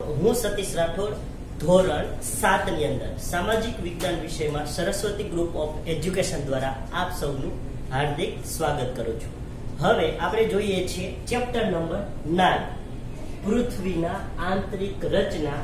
હું સતીશ રાઠોડ ધોરણ 7 ની અંદર સામાજિક વિજ્ઞાન વિષયમાં સરસ્વતી ગ્રુપ ઓફ એજ્યુકેશન દ્વારા આપ સૌનું હાર્દિક સ્વાગત કરું છું। હવે આપણે જોઈએ છીએ ચેપ્ટર નંબર 9 પૃથ્વીના આંતરિક રચના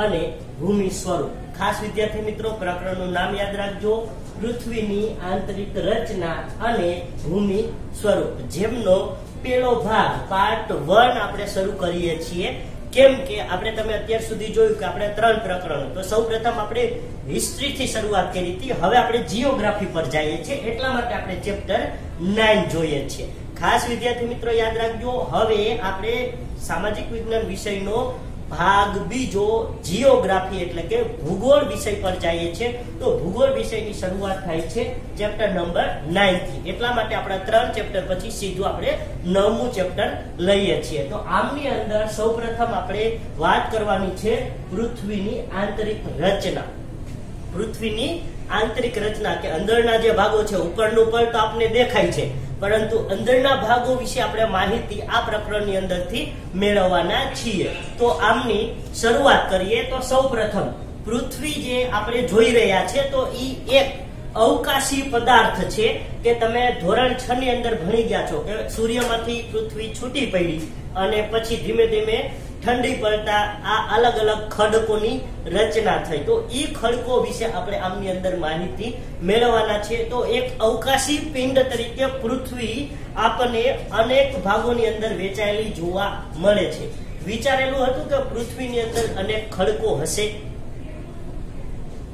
અને ભૂમિ સ્વરૂપ। ખાસ વિદ્યાર્થી મિત્રો પ્રકરણનું નામ યાદ રાખજો, પૃથ્વીની આંતરિક રચના અને ભૂમિ સ્વરૂપ, જેમનો પહેલો ભાગ પાર્ટ 1 આપણે શરૂ કરીએ છીએ। કેમ કે આપણે તમે અત્યાર સુધી જોયું કે આપણે 3 પ્રકરણો, તો સૌપ્રથમ આપણે હિસ્ટ્રી થી શરૂઆત કરી હતી, હવે આપણે જીઓગ્રાફી પર જઈએ છીએ, એટલા માટે આપણે ચેપ્ટર 9 જોઈએ છીએ। ખાસ વિદ્યાર્થી મિત્રો યાદ રાખજો, હવે આપણે સામાજિક વિજ્ઞાન વિષયનો ભાગ બીજો જીઓગ્રાફી એટલે કે ભૂગોળ વિષય પર જઈએ છીએ। તો ભૂગોળ વિષયની શરૂઆત થાય છે ચેપ્ટર નંબર 9 થી, એટલા માટે આપણા 3 ચેપ્ટર પછી સીધું આપણે 9મું ચેપ્ટર લઈએ છીએ। તો આમની અંદર સૌપ્રથમ આપણે વાત કરવાની છે પૃથ્વીની આંતરિક રચના। પૃથ્વીની આંતરિક રચના કે અંદરના જે ભાગો છે, ઉપરનું પડ તો આપને દેખાય છે, પરંતુ અંદરના ભાગો વિશે આપણે માહિતી આ પ્રકરણની અંદરથી મેળવવાના છીએ। તો આમની શરૂઆત કરીએ તો સૌપ્રથમ પૃથ્વી જે આપણે જોઈ રહ્યા છે, તો ઈ એક અવકાશી પદાર્થ છે કે તમે ધોરણ 6 ની અંદર ભણી ગયા છો કે સૂર્યમાંથી પૃથ્વી છૂટી પડી અને પછી ધીમે ધીમે ઠંડી પડતા આ અલગ અલગ ખડકોની રચના થઈ। તો ઈ ખડકો વિશે આપણે આમની અંદર માહિતી મેળવવાના છે। તો એક અવકાશી પિંડ તરીકે પૃથ્વી આપણને અનેક ભાગોની અંદર વેચાયેલી જોવા મળે છે। વિચારેલું હતું કે પૃથ્વીની અંદર અનેક ખડકો હશે?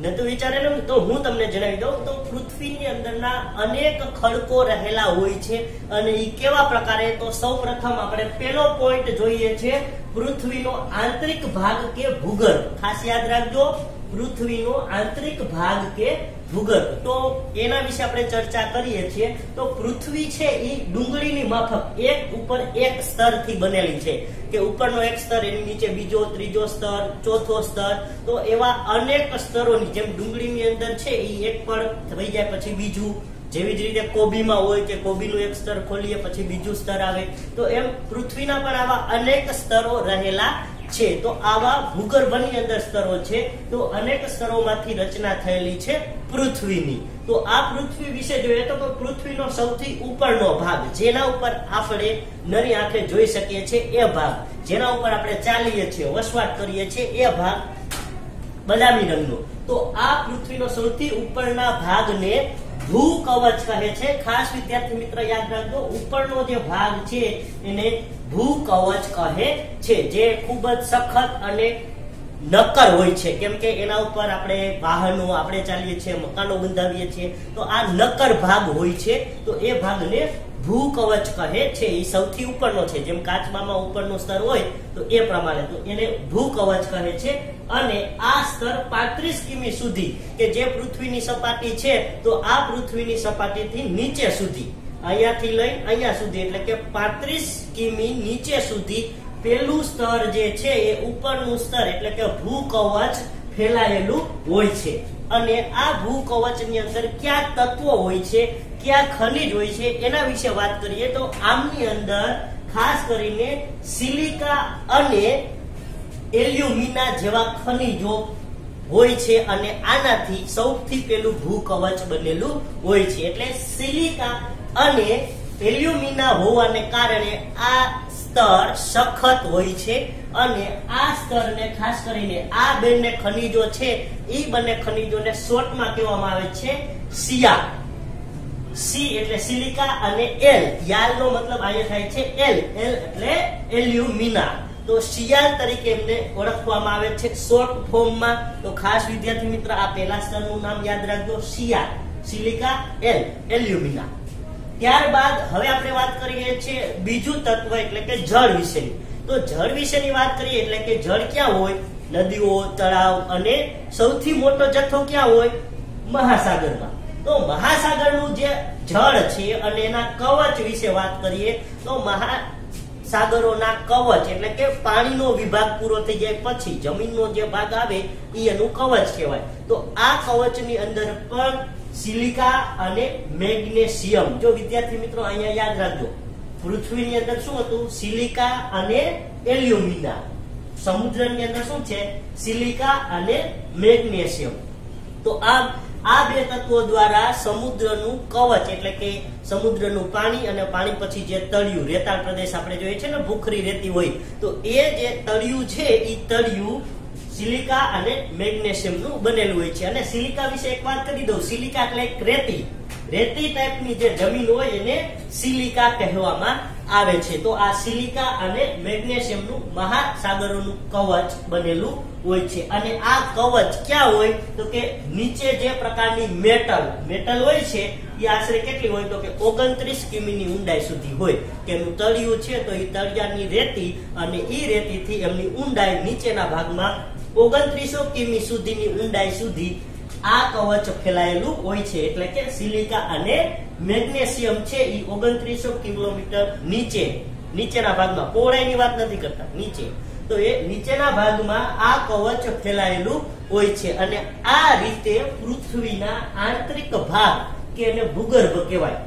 નતું વિચારેલું? તો હું તમને જણાવી દઉં તો પૃથ્વીની અંદરના અનેક ખડકો રહેલા હોય છે। અને એ કેવા પ્રકારે? તો સૌપ્રથમ આપણે પહેલો પોઈન્ટ જોઈએ છે પૃથ્વીનો આંતરિક ભાગ કે ભૂગર્ભ। ખાસ યાદ રાખજો, પૃથ્વીનો આંતરિક ભાગ કે ભૂગર્ભ, તો એના વિશે આપણે ચર્ચા કરીએ છીએ। તો પૃથ્વી છે એ ડુંગળીની માફક એક ઉપર એક સ્તરથી બનેલી છે કે ઉપરનો એક સ્તર, એની નીચે બીજો, ત્રીજો સ્તર, ચોથો સ્તર, તો એવા અનેક સ્તરોની જેમ ડુંગળીની અંદર છે એ એક પડ થઈ જાય પછી બીજું, જેવી જ રીતે કોબીમાં હોય કે કોબીનું એક સ્તર ખોલીએ પછી બીજું સ્તર આવે, તો એમ પૃથ્વીના પણ આવા અનેક સ્તરો રહેલા છે। તો આવા ભૂગર્ભની અંદર સ્તરો છે, તો અનેક સ્તરોમાંથી રચના થયેલી છે પૃથ્વીની। તો આ પૃથ્વી વિશે જોઈએ તો પૃથ્વીનો સૌથી ઉપરનો ભાગ, જેના ઉપર આપણે નરી આંખે જોઈ શકીએ છીએ, એ ભાગ જેના ઉપર આપણે ચાલીએ છીએ, વસવાટ કરીએ છીએ, એ ભાગ બદામી રંગનો। તો આ પૃથ્વીનો સૌથી ઉપરના ભાગને ભૂકવચ કહે છે। ખાસ વિદ્યાર્થી મિત્ર યાદ રાખજો, ઉપરનો જે ભાગ છે એને ભૂકવચ કહે છે, જે ખૂબ જ સખત અને નક્કર હોય છે, કેમ કે એના ઉપર આપણે વાહનો આપણે ચાલીએ છીએ, મકાનો બંધાવીએ છીએ, તો આ નક્કર ભાગ હોય છે। તો એ ભાગને ભૂકવચ કહે છે, એ સૌથી ઉપરનો છે, જેમ કાચબામાં ઉપરનું સ્તર હોય તો એ પ્રમાણે, તો એને ભૂકવચ કહે છે। અને આ સ્તર 35 કિમી સુધી કે જે પૃથ્વીની સપાટી છે, તો આ પૃથ્વીની સપાટીથી નીચે સુધી, અહીંયાથી લઈ અહીંયા સુધી, એટલે કે 35 કિમી નીચે સુધી પેલું સ્તર જે છે એ ઉપરનું સ્તર એટલે કે ભૂકવચ ફેલાયેલું હોય છે। અને આ ભૂકવચની અંદર કયા તત્વો હોય છે, કયા ખનિજ હોય છે, એના વિશે વાત કરીએ તો આમની અંદર ખાસ કરીને સિલિકા અને એલ્યુમિના જેવા ખનિજો હોય છે, અને આનાથી સૌથી પેલું ભૂકવચ બનેલું હોય છે। એટલે સિલિકા અને એલ્યુમિના હોવાને કારણે આ સ્તર સખત હોય છે, અને આ સ્તરને ખાસ કરીને આ બંને ખનિજો છે, એ બંને ખનિજોને શોર્ટમાં કહેવામાં આવે છે સિયા। સી એટલે સિલિકા અને એલ, યાલનો મતલબ અહીંયા થાય છે એલ, એલ એટલે એલ્યુમિના, તો સિયાલ તરીકે એમને ઓળખવામાં આવે છે શોર્ટ ફોર્મમાં। તો ખાસ વિદ્યાર્થી મિત્ર આ પહેલા સ્તરનું નામ યાદ રાખજો, સિયા, સિલિકા, એલ, એલ્યુમિના। ત્યારબાદ હવે આપણે વાત કરીએ છીએ બીજું તત્વ એટલે કે જળ વિશેની। તો જળ વિશેની વાત કરીએ એટલે કે જળ ક્યાં હોય? નદીઓ, તળાવ, અને સૌથી મોટો જથ્થો ક્યાં હોય? મહાસાગરમાં। તો મહાસાગરનું જે જળ છે અને એના કવચ વિશે વાત કરીએ તો મહાસાગરોના કવચ એટલે કે પાણીનો વિભાગ પૂરો થઈ જાય પછી જમીનનો જે ભાગ આવે એ એનું કવચ કહેવાય। તો આ કવચની અંદર પણ સિલિકા અને મેગ્નેશિયમ, જો વિદ્યાર્થી મિત્રો અહીંયા યાદ રાખજો, પૃથ્વીની અંદર શું હતું? સિલિકા અને એલ્યુમિના, સમુદ્રની અંદર શું છે? સિલિકા અને મેગ્નેશિયમ. તો આ બે તત્વો દ્વારા સમુદ્રનું કવચ એટલે કે સમુદ્રનું પાણી અને પાણી પછી જે તળિયું રેતાળ પ્રદેશ આપણે જોઈએ છે ને ભૂખરી રેતી હોય, તો એ જે તળિયું છે એ તળિયું સિલિકા અને મેગ્નેશિયમ નું બનેલું હોય છે. અને સિલિકા વિશે એક વાત કરી દઉં. સિલિકા એટલે એક રેતી ટાઈપની જે જમીન હોય એને સિલિકા કહેવામાં આવે છે. તો આ સિલિકા અને મેગ્નેશિયમ નું મહાસાગરોનું કવચ બનેલું હોય છે. અને આ કવચ ક્યાં હોય? તો કે નીચે જે પ્રકારની મેટલ હોય છે એ આશરે કેટલી હોય? તો કે 29 કિમીની ઊંડાઈ સુધી હોય. કે એનું તળિયું છે તો એ તળિયાની રેતી અને એ રેતીથી એમની ઊંડાઈ નીચેના ભાગમાં 2900 કિમી સુધીની ઊંડાઈ સુધી આ કવચ ફેલાયેલું હોય છે. એટલે કે સિલિકા અને મેગ્નેશિયમ છે એ 2900 કિલોમીટર નીચેના ભાગમાં, પહોળાઈની વાત નથી કરતા, નીચે, તો એ નીચેના ભાગમાં આ કવચ ફેલાયેલું હોય છે. અને આ રીતે પૃથ્વીના આંતરિક ભાગ કે એને ભૂગર્ભ કહેવાય.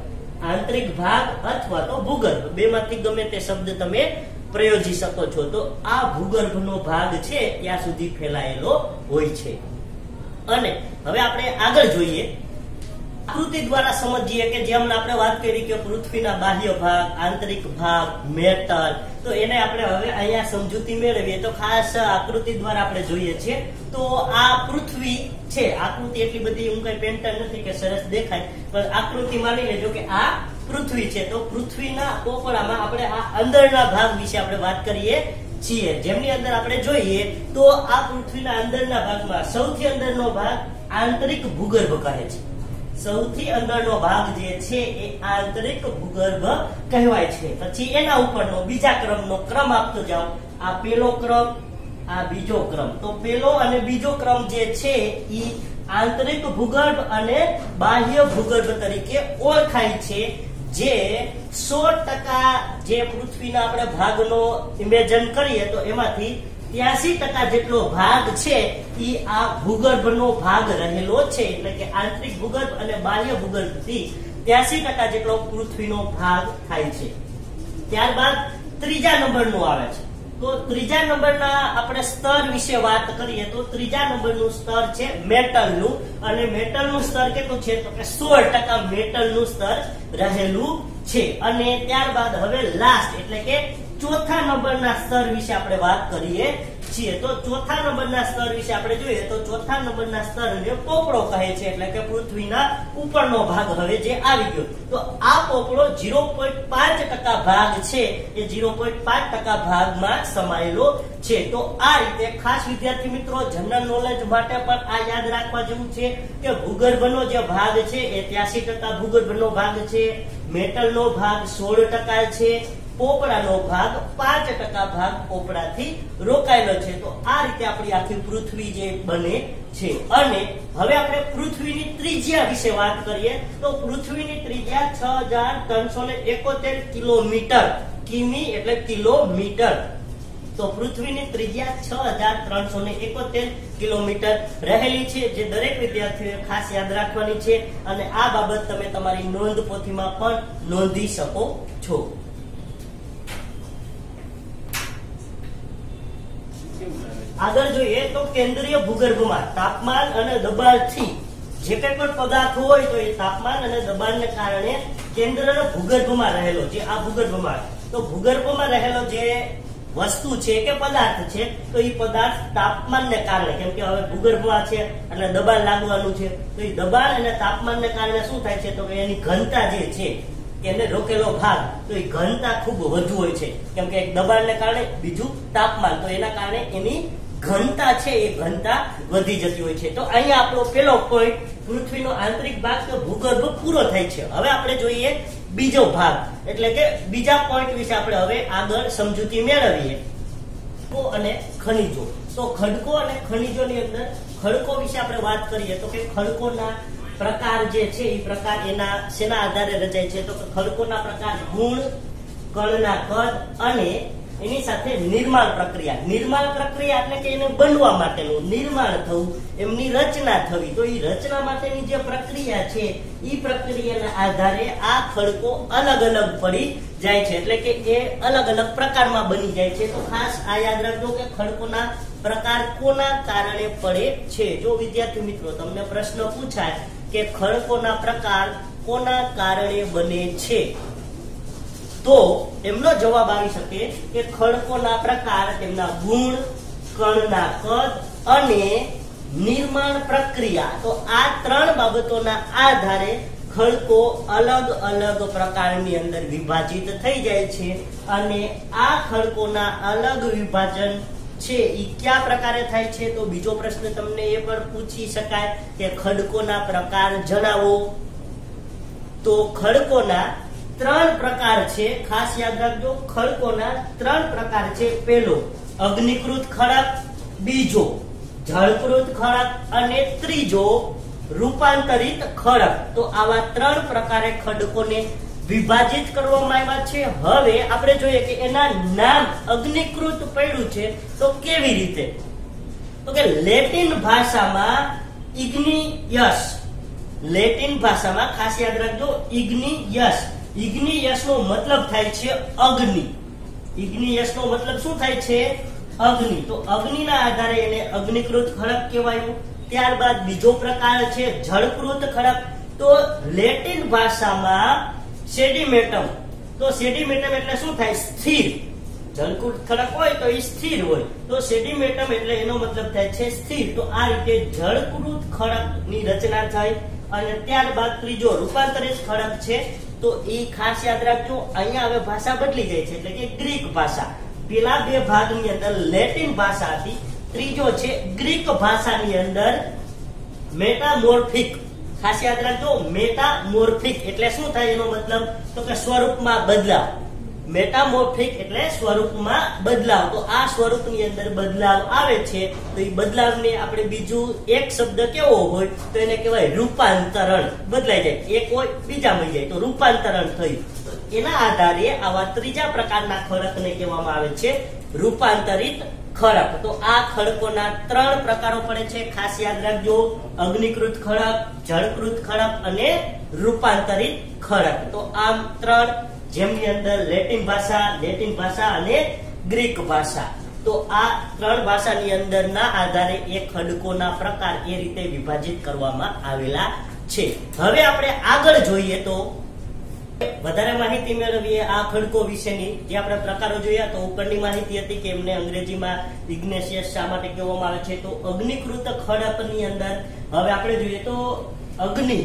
આંતરિક ભાગ અથવા તો ભૂગર્ભ, બેમાંથી ગમે તે શબ્દ તમે પ્રયોજી શકો છો. તો આ ભૂગર્ભનો ભાગ છે ત્યાં સુધી ફેલાયેલો હોય છે. અને હવે આપણે આગળ જોઈએ, આકૃતિ દ્વારા સમજીએ કે જેમ આપણે વાત કરી કે પૃથ્વીના બાહ્ય ભાગ, આંતરિક ભાગ, મેટલ, તો એને આપણે હવે અહીંયા સમજૂતી મેળવીએ તો ખાસ આકૃતિ દ્વારા આપણે જોઈએ છીએ. તો આ પૃથ્વી છે, આકૃતિ એટલી બધી હું કઈ પેન્ટર નથી કે સરસ દેખાય, પણ આકૃતિ માની લેજો કે આ પૃથ્વી છે. તો પૃથ્વીના પોપડામાં આપણે આ અંદરના ભાગ વિશે આપણે વાત કરીએ છીએ. જેમની અંદર આપણે જોઈએ તો આ પૃથ્વીના અંદરના ભાગમાં સૌથી અંદરનો ભાગ આંતરિક ભૂગર્ભ કહે છે. સૌથી અંદરનો ભાગ જે છે એ આંતરિક ભૂગર્ભ કહેવાય છે. પછી એના ઉપરનો બીજા ક્રમનો ક્રમ આપતો જાઓ. આ પેલો ક્રમ, આ બીજો ક્રમ. તો પેલો અને બીજો ક્રમ જે છે એ આંતરિક ભૂગર્ભ અને બાહ્ય ભૂગર્ભ તરીકે ઓળખાય છે. જે 100% જે પૃથ્વીના આપણે ભાગનો ઇમેજિન કરીએ તો એમાંથી 83% જેટલો ભાગ છે એ આ ભૂગર્ભનો ભાગ રહેલો છે. એટલે કે આંતરિક ભૂગર્ભ અને બાહ્ય ભૂગર્ભથી 83% જેટલો પૃથ્વીનો ભાગ થાય છે. ત્યારબાદ ત્રીજા નંબરનું આવે છે. તો ત્રીજા નંબરના આપણે સ્તર વિશે વાત કરીએ તો ત્રીજા નંબરનું સ્તર છે મેટલનું. અને મેટલનું સ્તર કેટલું છે? તો કે 16% મેટલનું સ્તર રહેલું છે. અને ત્યારબાદ હવે લાસ્ટ એટલે કે ચોથા નંબરના સ્તર વિશે આપણે વાત કરીએ છીએ. તો ચોથા નંબરના સ્તર વિશે આપણે જોઈએ તો ચોથા નંબરના સ્તરને પોપડો કહે છે. એટલે કે પૃથ્વીના ઉપરનો ભાગ હવે જે આવી ગયો. તો આ પોપડો 0.5% ભાગ છે એ 0.5% ભાગમાં સમાયેલો છે. તો આ રીતે ખાસ વિદ્યાર્થી મિત્રો જનરલ નોલેજ માટે પણ આ યાદ રાખવા જેવું છે કે ભૂગર્ભનો જે ભાગ છે એ 83% ભૂગર્ભનો ભાગ છે, મેટલનો ભાગ 16% છે, પોપડાનો ભાગ 5% ભાગ પોપડાથી રોકાયેલો છે. તો આ રીતે આપણી આખી પૃથ્વી જે બને છે. અને હવે આપણે પૃથ્વીની ત્રિજ્યા વિશે વાત કરીએ તો પૃથ્વીની ત્રિજ્યા 6371 કિલોમીટર, કિમી એટલે કિલોમીટર. તો પૃથ્વીની ત્રિજ્યા 6371 કિલોમીટર રહેલી છે, જે દરેક વિદ્યાર્થીઓએ ખાસ યાદ રાખવાની છે. અને આ બાબત તમે તમારી નોંધ પોથીમાં પણ નોંધી શકો છો. આગળ જોઈએ તો કેન્દ્રીય ભૂગર્ભમાં તાપમાન અને દબાણથી જે કંઈ પણ પદાર્થ હોય તો એ તાપમાન અને દબાણને કારણે કેન્દ્રના ભૂગર્ભમાં રહેલો જે આ ભૂગર્ભમાં, તો ભૂગર્ભમાં રહેલો જે વસ્તુ છે કે પદાર્થ છે તો એ પદાર્થ તાપમાનને કારણે, કેમ કે હવે ભૂગર્ભમાં છે એટલે દબાણ લાગવાનું છે, તો એ દબાણ અને તાપમાનને કારણે શું થાય છે તો કે એની ઘનતા જે છે એને રોકેલો ભાગ, તો એ ઘનતા ખૂબ વધુ હોય છે. કેમ કે એક દબાણને કારણે બીજું તાપમાન, તો એના કારણે એની ઘનતા છે એ ઘનતા વધી જતી હોય છે. તો અહીંયા આપણો પેલો પોઈન્ટ પૃથ્વીનો આંતરિક ભાગ કે ભૂગર્ભ પૂરો થાય છે. હવે આપણે જોઈએ બીજો ભાગ એટલે કે બીજા પોઈન્ટ વિશે આપણે હવે આગળ સમજૂતી મેળવીએ. ખડકો અને ખનિજો. તો ખડકો અને ખનિજોની અંદર ખડકો વિશે આપણે વાત કરીએ તો કે ખડકોના પ્રકાર જે છે એ પ્રકાર એના શેના આધારે રચાય છે તો કે ખડકોના પ્રકાર, ગુણ, કણના કદ અને એની સાથે નિર્માણ પ્રક્રિયા. નિર્માણ પ્રક્રિયા એટલે કે એને બનવા માટેનું નિર્માણ થવું, એમની રચના થવી. તો એ રચના માટેની જે પ્રક્રિયા છે ઈ પ્રક્રિયાના આધારે આ ખડકો અલગ અલગ પડી જાય છે, એટલે કે એ અલગ અલગ પ્રકારમાં બની જાય છે. તો ખાસ આ યાદ રાખજો કે ખડકોના પ્રકાર કોના કારણે પડે છે. જો વિદ્યાર્થી મિત્રો તમને પ્રશ્ન પૂછાય કે ખડકોના પ્રકાર કોના કારણે બને છે, તો એમનો જવાબ આવી શકે કે ખડકોના પ્રકાર તેમના ગુણ, કણના કદ અને નિર્માણ પ્રક્રિયા. તો આ ત્રણ બાબતોના આધારે ખડકો અલગ અલગ પ્રકારની અંદર વિભાજિત થઈ જાય છે, અને આ ખડકોના અલગ વિભાજન છે એ કયા પ્રકારે થાય છે. તો બીજો પ્રશ્ન તમને એ પણ પૂછી શકાય કે ખડકોના પ્રકાર જણાવો. તો ખડકોના ત્રણ પ્રકાર છે, ખાસ યાદ રાખજો. ખડકોના ત્રણ પ્રકાર છે. પહેલો અગ્નિકૃત ખડક, બીજો જળકૃત ખડક અને ત્રીજો રૂપાંતરિત ખડક. તો આવા ત્રણ પ્રકારે ખડકોને વિભાજિત કરવામાં આવ્યા છે. હવે આપણે જોઈએ કે એના નામ અગ્નિકૃત પડ્યું છે તો કેવી રીતે. તો કે લેટિન ભાષામાં ઇગ્નિયસ, લેટિન ભાષામાં ખાસ યાદ રાખજો ઇગ્નિયસ. ઇગ્નિયસ નો મતલબ થાય છે અગ્નિ. ઇગ્નિયસ નો મતલબ શું થાય છે? અગ્નિ. તો અગ્નિના આધારે એને અગ્નિકૃત ખડક કહેવાયું. ત્યારબાદ બીજો પ્રકાર છે જળકૃત ખડક. તો લેટિન ભાષામાં સેડિમેન્ટમ. તો સેડિમેન્ટમ એટલે શું થાય? સ્થિર. જળકૃત ખડક હોય તો એ સ્થિર હોય, તો સેડિમેન્ટમ એટલે એનો મતલબ થાય છે સ્થિર. તો આ રીતે જળકૃત ખડકની રચના થઈ. અને ત્યારબાદ ત્રીજો રૂપાંતરિત ખડક છે. તો એ ખાસ યાદ રાખજો, અહીંયા હવે ભાષા બદલી જાય છે, એટલે કે ગ્રીક ભાષા. પેલા બે ભાગની અંદર લેટિન ભાષા હતી, ત્રીજો છે ગ્રીક ભાષાની અંદર મેટામોર્ફિક. ખાસ યાદ રાખજો મેટામોર્ફિક એટલે શું થાય એનો મતલબ? તો કે સ્વરૂપમાં બદલાવ. મેટામોર્ફિક એટલે સ્વરૂપમાં બદલાવ. તો આ સ્વરૂપની અંદર બદલાવ આવે છે, તો એ બદલાવને આપણે બીજું એક શબ્દ કેવો હોય તો એને કહેવાય રૂપાંતરણ. બદલાઈ જાય, એક હોય બીજામાં જાય તો રૂપાંતરણ થયું. એના આધારે આવા ત્રીજા પ્રકારના ખડકને કહેવામાં આવે છે રૂપાંતરિત ખડક. તો આ ખડકોના ત્રણ પ્રકારો પડે છે, ખાસ યાદ રાખજો અગ્નિકૃત ખડક, જળકૃત ખડક અને રૂપાંતરિત ખડક. તો આમ ત્રણ, જેમની અંદર લેટિન ભાષા અને ગ્રીક ભાષા. તો આ ત્રણ ભાષાની અંદરના આધારે એ ખડકોના પ્રકાર એ રીતે વિભાજિત કરવામાં આવેલા છે. હવે આપણે આગળ જોઈએ તો વધારે માહિતી મેળવીએ આ ખડકો વિશેની. જે આપણે પ્રકારો જોયા તો ઉપરની માહિતી હતી કે એમને અંગ્રેજીમાં ઇગ્નેશિયસ શા માટે કહેવામાં આવે છે. તો અગ્નિકૃત ખડકની અંદર હવે આપણે જોઈએ તો અગ્નિ.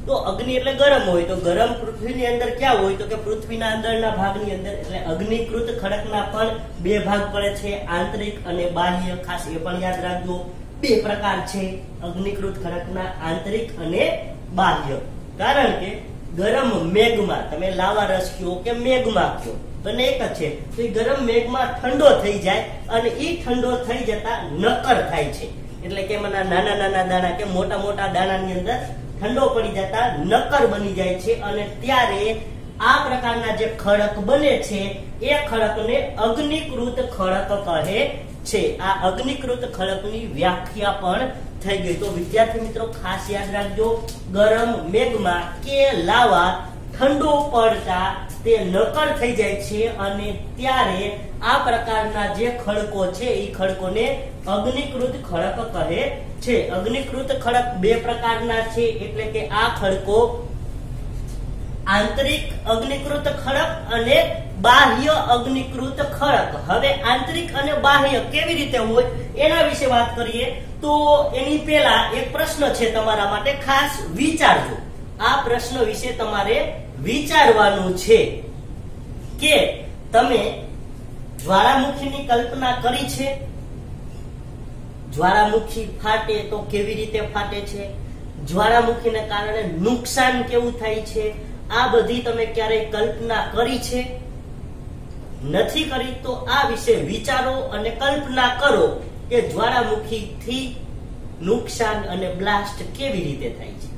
તો અગ્નિ એટલે ગરમ હોય, તો ગરમ પૃથ્વીની અંદર ક્યાં હોય? તો કે પૃથ્વીના અંદરના ભાગની અંદર. એટલે અગ્નિકૃત ખડકના પણ બે ભાગ પડે છે, આંતરિક અને બાહ્ય. ખાસ એ પણ યાદ રાખજો, બે પ્રકાર છે અગ્નિકૃત ખડકના, આંતરિક અને બાહ્ય. કારણ કે ગરમ મેઘમાં તમે લાવા રસ કયો કે મેઘમાં કયો બંને એક જ છે. તો એ ગરમ મેઘમાં ઠંડો થઈ જાય અને એ ઠંડો થઈ જતા નક્કર થાય છે. એટલે કે એમાં નાના નાના દાણા કે મોટા મોટા દાણાની અંદર ઠંડો પડી જતા નક્કર બની જાય છે. અને ત્યારે આ પ્રકારના જે ખડક બને છે એ ખડકને અગ્નિકૃત ખડક કહે છે. આ અગ્નિકૃત ખડકની વ્યાખ્યા પણ થઈ ગઈ. તો વિદ્યાર્થી મિત્રો ખાસ યાદ રાખજો, ગરમ મેઘમાં કે લાવા ઠંડો પડતા તે નક્કર થઈ જાય છે, અને ત્યારે આ પ્રકારના જે ખડકો છે એ ખડકોને અગ્નિકૃત ખડક કહે છે. અગ્નિકૃત ખડક બે પ્રકારના છે, એટલે કે આ ખડકો આંતરિક અગ્નિકૃત ખડક અને બાહ્ય અગ્નિકૃત ખડક. હવે આંતરિક અને બાહ્ય કેવી રીતે હોય એના વિશે વાત કરીએ તો એની પહેલા એક પ્રશ્ન છે તમારા માટે, ખાસ વિચારજો. આ પ્રશ્ન વિશે તમારે વિચારવાનું છે કે તમે જ્વાળામુખીની કલ્પના કરી છે? જ્વાળામુખી ફાટે તો કેવી રીતે ફાટે છે? જ્વાળામુખીને કારણે નુકસાન કેવું થાય છે? આ બધી તમે ક્યારેય કલ્પના કરી છે? નથી કરી તો આ વિશે વિચારો અને કલ્પના કરો કે જ્વાળામુખીથી નુકસાન અને બ્લાસ્ટ કેવી રીતે થાય છે.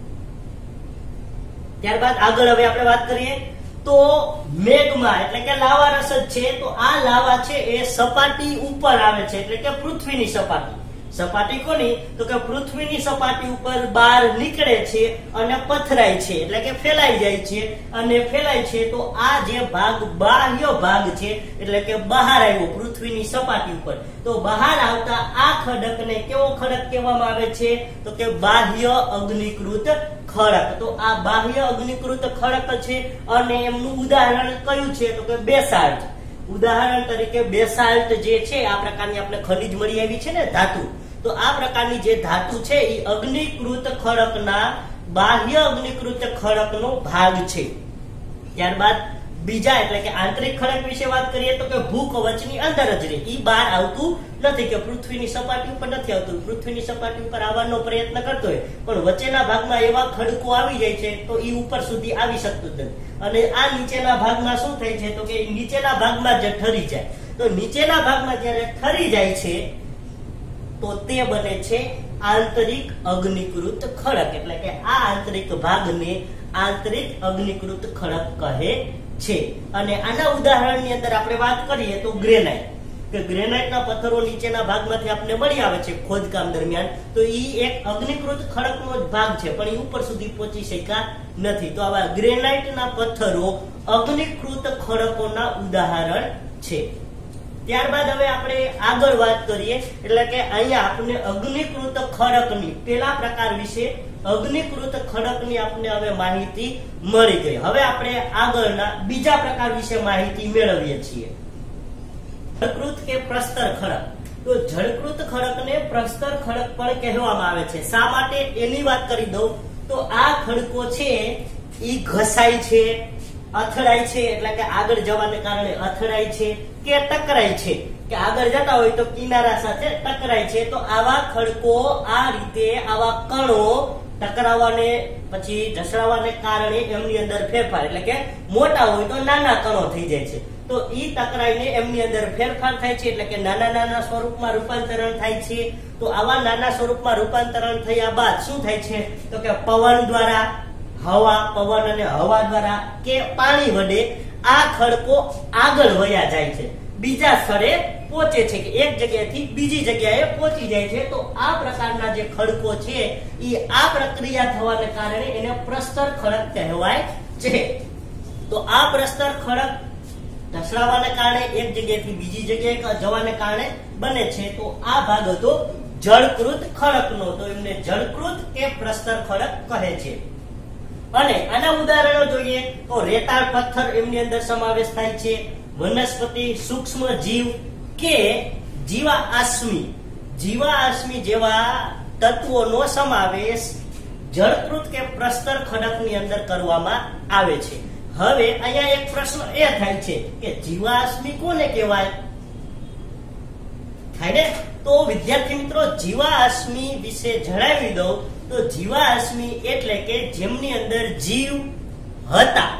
ત્યારબાદ આગળ હવે આપણે વાત કરીએ તો મેઘમાં એટલે કે લાવા રસ જ છે. તો આ લાવા છે એ સપાટી ઉપર આવે છે, એટલે કે પૃથ્વીની સપાટી. સપાટી કોની? તો કે પૃથ્વીની સપાટી ઉપર બહાર નીકળે છે અને પથરાય છે, એટલે કે ફેલાઈ જાય છે. અને ફેલાય છે તો આ જે ભાગ બાહ્ય ભાગ છે, એટલે કે બહાર આવ્યો પૃથ્વીની સપાટી ઉપર. તો બહાર આવતા આ ખડકને કેવો ખડક કહેવામાં આવે છે? તો કે બાહ્ય અગ્નિકૃત ખડક. તો આ બાહ્ય અગ્નિકૃત ખડક છે અને એમનું ઉદાહરણ કયું છે? તો કે બેસાલ્ટ. ઉદાહરણ તરીકે બેસાલ્ટ જે છે, આ પ્રકારની આપણે ખનિજ મળી આવી છે ને, ધાતુ. તો આ પ્રકારની જે ધાતુ છે એ અગ્નિકૃત ખડકના બાહ્ય અગ્નિકૃત ખડકનો ભાગ છે. ત્યારબાદ બીજા એટલે કે આંતરિક ખડક વિશે વાત કરીએ તો કે ભૂકવચની અંદર જ રહે, ઈ બહાર આવતું નથી, કે પૃથ્વીની સપાટી ઉપર નથી આવતું. પૃથ્વીની સપાટી ઉપર આવવાનો પ્રયત્ન કરતો હોય પણ વચ્ચેના ભાગમાં એવા ખડકો આવી જાય છે તો ઈ ઉપર સુધી આવી શકતું નથી. અને આ નીચેના ભાગમાં શું થાય છે? તો કે નીચેના ભાગમાં જે ઠરી જાય, તો નીચેના ભાગમાં જ્યારે ઠરી જાય છે તો તે બને છે આંતરિક અગ્નિકૃત ખડક. એટલે કે આ આંતરિક ભાગને આંતરિક અગ્નિકૃત ખડક કહે છે. અને આના ઉદાહરણની અંદર આપણે વાત કરીએ તો ગ્રેનાઇટ, કે ગ્રેનાઇટના પથ્થરો નીચેના ભાગમાંથી આપણે મળી આવે છે ખોદકામ દરમિયાન, તો ઈ એક અગ્નિકૃત ખડકનો જ ભાગ છે પણ ઈ ઉપર સુધી પહોંચી શક્યા નથી. તો આવા ગ્રેનાઇટના પથ્થરો અગ્નિકૃત ખડકોના ઉદાહરણ છે. ત્યારબાદ હવે આપણે આગળ વાત કરીએ, એટલે કે અહીંયા આપણે અગ્નિકૃત ખડકની પેલા પ્રકાર વિશે, અગ્નિકૃત ખડકની આપણે હવે માહિતી મળી ગઈ. હવે આપણે આગળના બીજા પ્રકાર વિશે માહિતી મેળવીએ છીએ, જળકૃત કે પ્રસ્તર ખડક. તો જળકૃત ખડકને પ્રસ્તર ખડક પણ કહેવામાં આવે છે. શા માટે એની વાત કરી દઉં તો આ ખડકો છે ઈ ઘસાય છે, અથડાય છે, એટલે કે આગળ જવાને કારણે અથડાય છે કે ટકરાય છે, કે આગળ જતા હોય તો કિનારા સાથે ટકરાય છે. તો આવા ખડકો આ રીતે આવા કણો ટકરાવાને પછી ઢસડાવાને કારણે એમની અંદર ફેરફાર, એટલે કે મોટા હોય તો નાના કણો થઈ જાય છે. તો ઈ ટકરાઈને એમની અંદર ફેરફાર થાય છે, એટલે કે નાના નાના સ્વરૂપમાં રૂપાંતરણ થાય છે. તો આવા નાના સ્વરૂપમાં રૂપાંતરણ થયા બાદ શું થાય છે? તો કે પવન દ્વારા, પવન અને હવા દ્વારા કે પાણી વડે આ ખડકો આગળ વયા જાય છે, બીજા સ્થળે પહોંચે છે, કે એક જગ્યાએથી બીજી જગ્યાએ પહોંચી જાય છે. તો આ પ્રકારના જે ખડકો છે એ આ પ્રક્રિયા થવાને કારણે એને પ્રસ્તર ખડક કહેવાય છે. તો આ પ્રસ્તર ખડક ઢસડાવાને કારણે એક જગ્યાએથી બીજી જગ્યાએ જવાને કારણે બને છે. તો આ ભાગ હતો જળકૃત ખડકનો. તો એમને જળકૃત કે પ્રસ્તર ખડક કહે છે. અને આના ઉદાહરણો જોઈએ તો રેતાળ પથ્થર એમની અંદર સમાવેશ થાય છે, વનસ્પતિ, સૂક્ષ્મ જીવ કે જીવાશ્મી જેવા તત્વોનો સમાવેશ જળકૃત કે પ્રસ્તર ખડકની અંદર કરવામાં આવે છે. હવે અહીંયા એક પ્રશ્ન એ થાય છે કે જીવાશ્મી કોને કહેવાય? થાય ને? તો વિદ્યાર્થી મિત્રો, જીવાશ્મી વિશે જણાવી દઉં તો જીવાશ્મી એટલે કે જેમની અંદર જીવ હતા.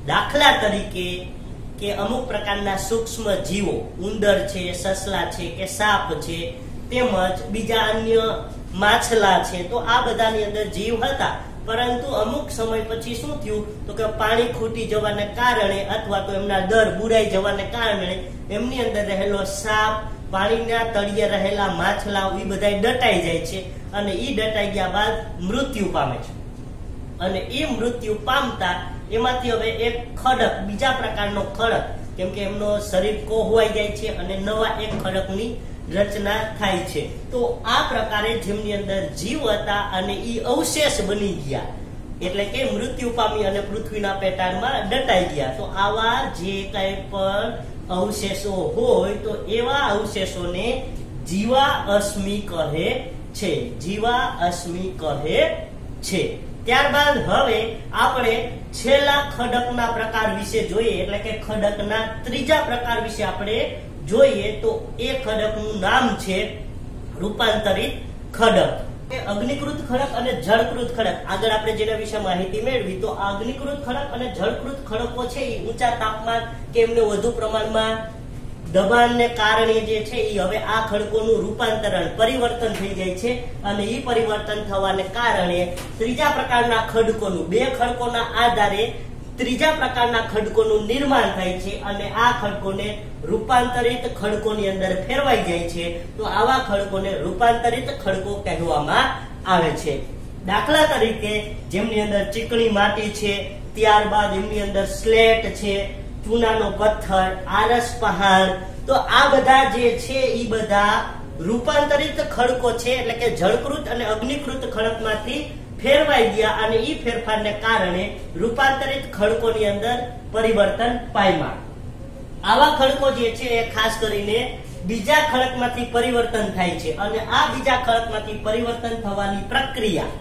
દાખલા તરીકે કે અમુક પ્રકારના સૂક્ષ્મ જીવો, ઉંદર છે, સસલા છે કે સાપ છે, તેમજ બીજા અન્ય માછલા છે. તો આ બધાની અંદર જીવ હતા, પરંતુ અમુક સમય પછી શું થયું? તો કે પાણી ખૂટી જવાને કારણે અથવા તો એમના દર બુડાઈ જવાને કારણે એમની અંદર રહેલો સાપ, પાણીના તળિયે રહેલા માછલાઓ એ બધા દટાઈ જાય છે અને ઈ દટાઈ ગયા બાદ મૃત્યુ પામે છે. અને એ મૃત્યુ પામતા એમાંથી હવે એક ખડક, બીજા પ્રકારનો ખડક, કેમ કે એમનો શરીર કોહવાઈ જાય છે અને નવા એક ખડકની રચના થાય છે. તો આ પ્રકારે જેમની અંદર જીવ હતા અને ઈ અવશેષ બની ગયા, એટલે કે મૃત્યુ પામી અને પૃથ્વીના પેટાળમાં દટાઈ ગયા. તો આવા જે કઈ પણ અવશેષો હોય તો એવા અવશેષોને જીવાશ્મી કહે છે. જીવાશ્મી કહે છે. ત્યારબાદ હવે આપણે છેલ્લા ખડકના પ્રકાર વિશે જોઈએ, એટલે કે ખડકના ત્રીજા પ્રકાર વિશે આપણે જોઈએ. તો એ ખડકનું નામ છે રૂપાંતરિત ખડક. અગ્નિકૃત ખડક અને જળકૃત ખડક. આગળ આપણે જેના વિશે માહિતી મેળવી તો અગ્નિકૃત ખડક અને જળકૃત ખડકો છે એ ઊંચા તાપમાન કે એમને વધુ પ્રમાણમાં દબાણને કારણે જે છે એ હવે આ ખડકોનું રૂપાંતરણ, પરિવર્તન થઈ જાય છે અને એ પરિવર્તન થવાને કારણે ત્રીજા પ્રકારના ખડકોનું, બે ખડકોના આધારે ત્રીજા પ્રકારના ખડકોનું નિર્માણ થાય છે અને આ ખડકોને રૂપાંતરિત ખડકોની અંદર ફેરવાઈ જાય છે. તો આવા ખડકોને રૂપાંતરિત ખડકો કહેવામાં આવે છે. દાખલા તરીકે જેમની અંદર ચીકણી માટી છે, ત્યારબાદ એમની અંદર સ્લેટ છે, ચૂનાનો પથ્થર, આરસ પહાડ, તો આ બધા જે છે એ બધા રૂપાંતરિત ખડકો છે, એટલે કે જળકૃત અને અગ્નિકૃત ખડકમાંથી ફેરવાઈ ગયા અને એ ફેરફારને કારણે રૂપાંતરિત ખડકોની અંદર પરિવર્તન પામ્યા. આવા ખડકો જે છે એ ખાસ કરીને બીજા ખડકમાંથી પરિવર્તન થાય છે અને આ બીજા ખડકમાંથી પરિવર્તન થવાની પ્રક્રિયા,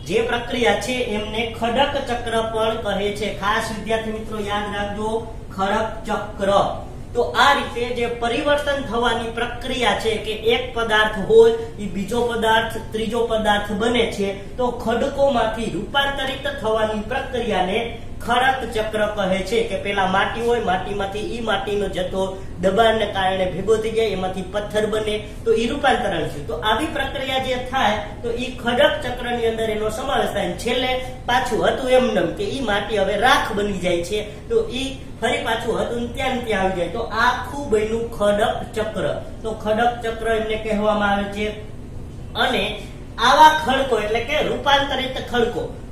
જે પ્રક્રિયા છે એમને ખડક ચક્ર પણ કહે છે. ખાસ વિદ્યાર્થી મિત્રો યાદ રાખજો, ખડક ચક્ર. તો આ રીતે જે પરિવર્તન થવાની પ્રક્રિયા છે કે એક પદાર્થ હોય એ બીજો પદાર્થ, ત્રીજો પદાર્થ બને છે, તો ખડકોમાંથી રૂપાંતરિત થવાની પ્રક્રિયાને ખડક ચક્ર કહે છે. કે પેલા માટી હોય, માટીમાંથી ઈ માટીનો જથ્થો દબાણને કારણે ભેગો થઈ જાય, એમાંથી પથ્થર બને, તો ઈ રૂપાંતરણ છે. તો આવી પ્રક્રિયા જે થાય તો ઈ ખડક ચક્રની અંદર એનો સમાવેશ થાય. છેલ્લે પાછું હતું એમનેમ કે ઈ માટી હવે રાખ બની જાય છે, તો ઈ ફરી પાછું હતું ત્યાં આવી જાય. તો આખું બન્યું ખડક ચક્ર. તો ખડક ચક્ર એમને કહેવામાં આવે છે. અને આવા ખડકો એટલે કે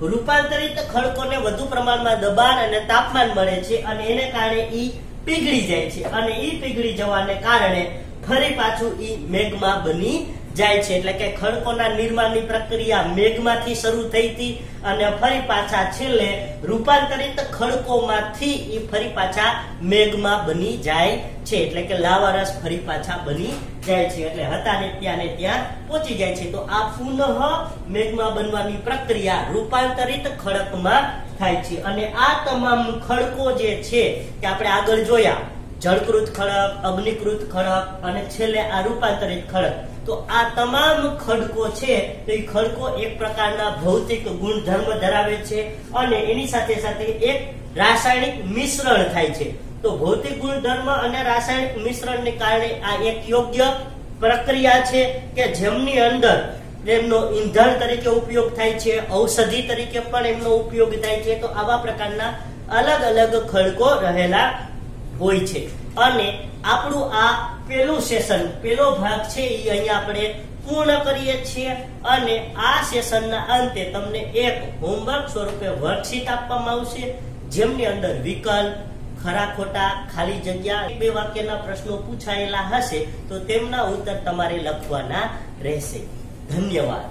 રૂપાંતરિત ખડકોને વધુ પ્રમાણમાં દબાણ અને તાપમાન મળે છે અને એને કારણે ઈ પીગળી જાય છે અને ઈ પીગળી જવાને કારણે ફરી પાછું ઈ મેગ્મા બની જાય છે. એટલે કે ખડકોના નિર્માણની પ્રક્રિયા મેઘમાંથી શરૂ થઈ હતી અને ફરી પાછા છેલ્લે રૂપાંતરિત ખડકોમાંથી ઈ ફરી પાછા મેઘમા બની જાય છે. એટલે કે લાવારસ ફરી પાછા બની જાય છે. એટલે હતા ને ત્યાં પહોંચી જાય છે. તો આ પુનઃ મેઘમા બનવાની પ્રક્રિયા રૂપાંતરિત ખડકમાં થાય છે. અને આ તમામ ખડકો જે છે કે આપણે આગળ જોયા, જળકૃત ખડક, અગ્નિકૃત ખડક અને છેલ્લે આ રૂપાંતરિત ખડક. તો આ તમામ ખડકો છે તો એ ખડકો એક પ્રકારના ભૌતિક ગુણધર્મ ધરાવે છે અને એની સાથે સાથે એક રાસાયણિક મિશ્રણ થાય છે. તો ભૌતિક ગુણધર્મ અને રાસાયણિક મિશ્રણને કારણે આ એક યોગ્ય પ્રક્રિયા છે કે જેમની અંદર એમનો ઈંધણ તરીકે ઉપયોગ થાય છે, ઔષધિ તરીકે પણ એમનો ઉપયોગ થાય છે. તો આવા પ્રકારના અલગ અલગ ખડકો રહેલા હોય છે. અને આપણું આ પેલું સેશન, પેલો ભાગ છે એ અહીંયા આપણે પૂર્ણ કરીએ છીએ અને આ સેશનના અંતે તમને એક હોમવર્ક સ્વરૂપે વર્કશીટ આપવામાં આવશે, જેમની અંદર વિકલ્પ, ખરા ખોટા, ખાલી જગ્યા, 2 વાક્યના પ્રશ્નો પૂછાયેલા હશે તો તેમના ઉત્તર તમારે લખવાના રહેશે. ધન્યવાદ.